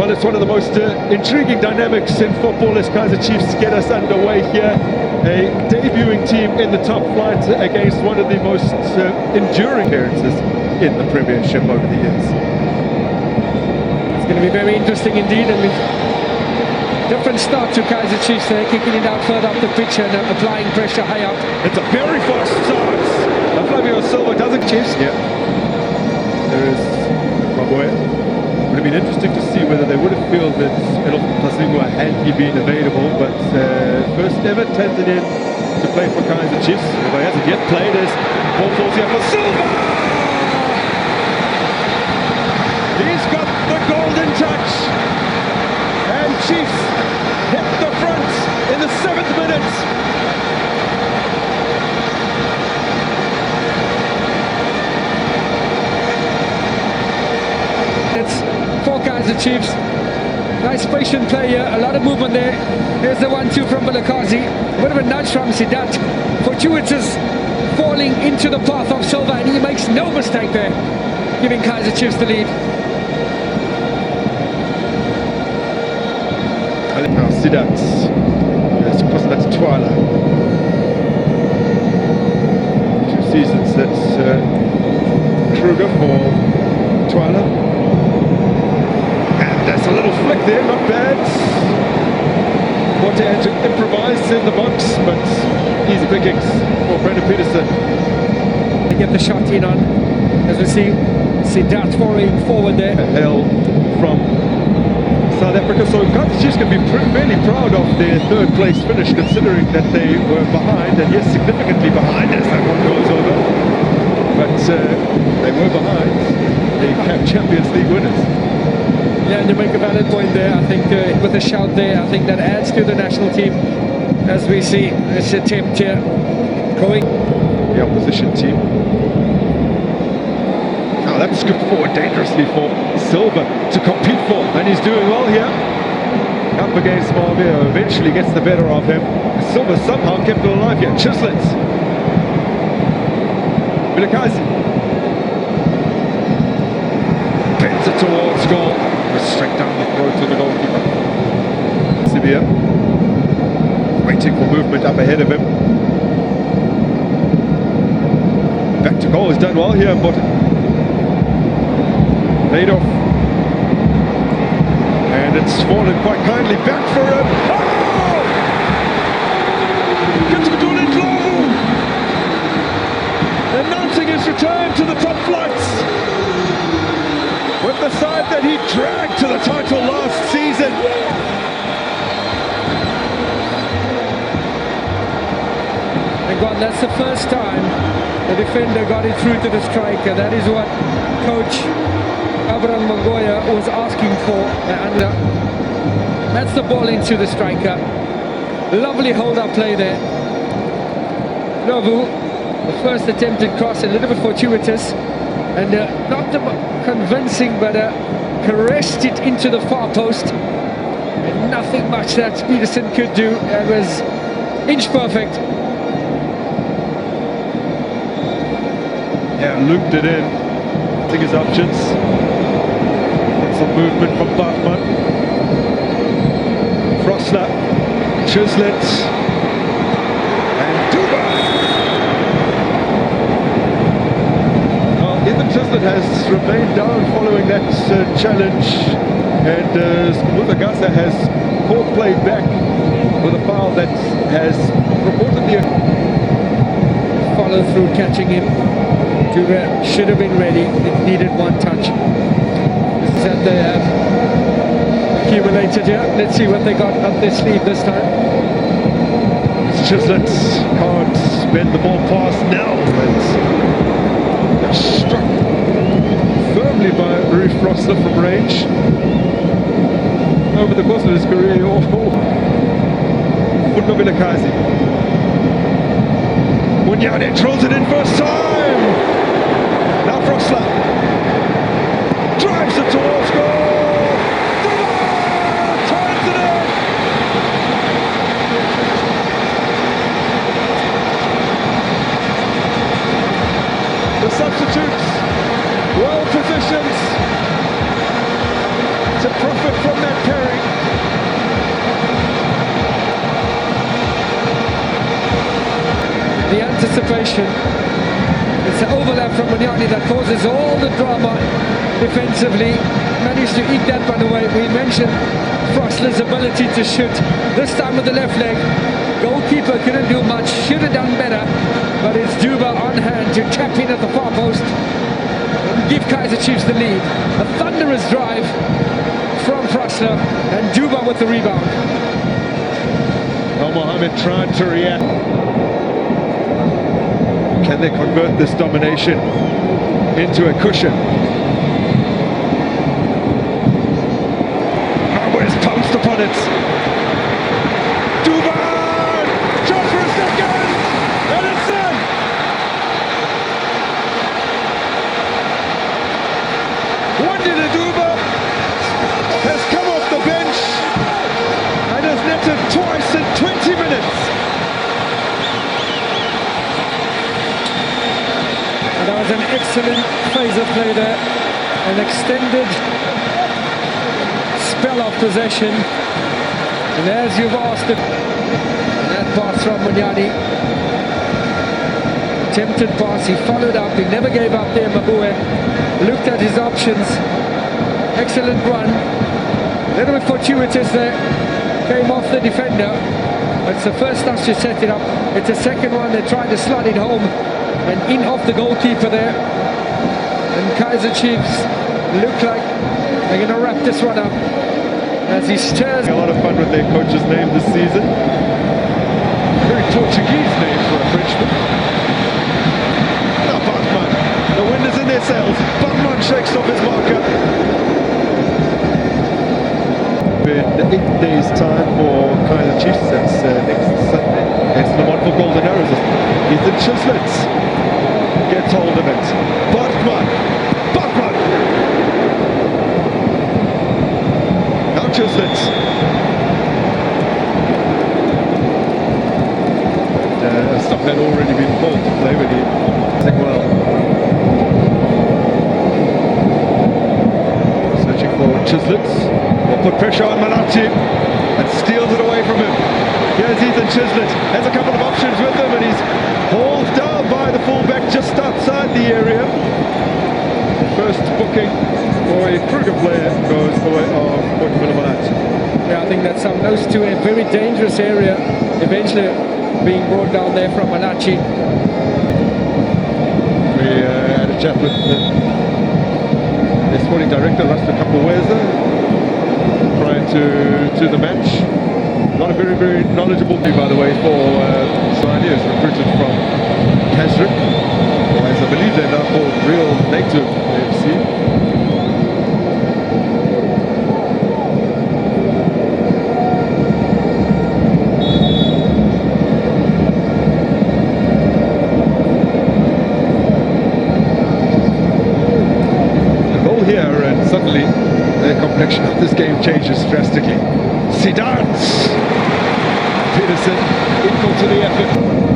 Well, it's one of the most intriguing dynamics in football as Kaizer Chiefs get us underway here. A debuting team in the top flight against one of the most enduring appearances in the Premiership over the years. It's going to be very interesting indeed, and with different start to Kaizer Chiefs. They're kicking it out further up the pitch and applying pressure high up. It's a very fast start. Flavio da SILVA doesn't Chiefs. Yeah. There is Mamelodi. It would have been interesting to see whether they would have felt that Elofasingwa had he been available, but first ever Tanzanian to play for Kaizer Chiefs. If he hasn't yet played, as ball falls here for Silva! He's got the golden touch, and Chiefs hit the front in the 7th minute. For Kaizer Chiefs. Nice patient play here, a lot of movement there. Here's the 1-2 from Amakhosi. A bit of a nudge from Sidat. Fortuitous falling into the path of Silva, and he makes no mistake there, giving Kaizer Chiefs the lead. Now Sidat. Yes, of course, that's Twala. 2 seasons, that's Kruger for Twala. That's a little flick there, not bad. Water had to improvise in the box, but easy pickings for Brendan Peterson. They get the shot in on, as we see Sidat falling forward there. Hail from South Africa, so Kaizer Chiefs can be fairly proud of their 3rd place finish, considering that they were behind, and yes, significantly behind as that one goes over. But they were behind the CAF Champions League winners. Yeah, and you make a valid point there. I think with a shout there, I think that adds to the national team, as we see this attempt here going. The opposition team. Now that's scooped forward dangerously for Silva to compete for, and he's doing well here. Up against Mamelodi, eventually gets the better of him. Silva somehow kept it alive here. Chislett. Vilakazi. Bends it towards goal. Straight down the throat to the goalkeeper. Sibia waiting for movement up ahead of him. Back to goal, he's done well here, but laid off. And it's fallen quite kindly back for him. Oh! Announcing his return to the top flights. With the side that he dragged to the title last season. And God, that's the first time the defender got it through to the striker. That is what coach Abraham Magoya was asking for. And that's the ball into the striker. Lovely hold-up play there. Novu, the first attempted cross, a little bit fortuitous. And not convincing, but caressed it into the far post. And nothing much that Peterson could do. It was inch perfect. Yeah, looped it in. I think his options. Some movement from Bachmann. Frosler. Chislett. And Duba. Chislett has remained down following that challenge, and Mutagasa has caught play back with a foul that has reportedly follow through, catching him. Duba should have been ready. It needed one touch. This is that they have accumulated here. Let's see what they got up their sleeve this time. Chislett can't bend the ball past now. Struck firmly by Rui Frosler from range over the course of his career. Vilakazi. Munyane drills it in first time. Now Frosler drives it towards goal. Turns it in. The substitutes well positioned to profit from situation. It's an overlap from Munyani that causes all the drama defensively. Managed to eat that one away. We mentioned Frostler's ability to shoot, this time with the left leg. Goalkeeper couldn't do much, should have done better, but it's Duba on hand to tap in at the far post and give Kaizer Chiefs the lead. A thunderous drive from Frostler and Duba with the rebound. Al Mohammed tried to react. Can they convert this domination into a cushion? Marwes pounced upon it. Duba! Shot for a second! And it's in! Wandile Duba has come off the bench and has netted twice in 20 minutes. And that was an excellent phase of play there, an extended spell of possession. And as you've asked, that pass from Munyani, attempted pass, he followed up, he never gave up there. Mabue looked at his options, excellent run, a little bit fortuitous there, came off the defender. It's the first touch to set it up, it's the second one, they tried to slot it home and in off the goalkeeper there. And Kaizer Chiefs look like they're going to wrap this one up as he stirs. A lot of fun with their coach's name this season. Very Portuguese name for a Frenchman. Now Bartman, the wind is in their sails. Bartman shakes off his marker. In 8 days' time for Kaizer Chiefs, that's next Sunday. It's the one for Golden Arrows. Ethan Chislett gets hold of it. Bartman! Now Chislett. Stuff had already been pulled to play with him. Doing well. Searching for Chislett. Will put pressure on Malachi and steals it away from him. Here's Ethan Chislett. Has a couple of options with him and he's hauled down by the fullback just outside the area. The first booking for a Kruger player goes the way of Malachi. Yeah, I think that's those two a very dangerous area. Eventually being brought down there from Malachi. We had a chat with the sporting director, Rasta Kapuweza, prior to the match. Not a very, very knowledgeable dude, by the way, for Sani, is recruited from Kazrick. As I believe they're now called Real Native AFC. Here and suddenly the complexion of this game changes drastically. Sundowns! Peterson equal to the effort.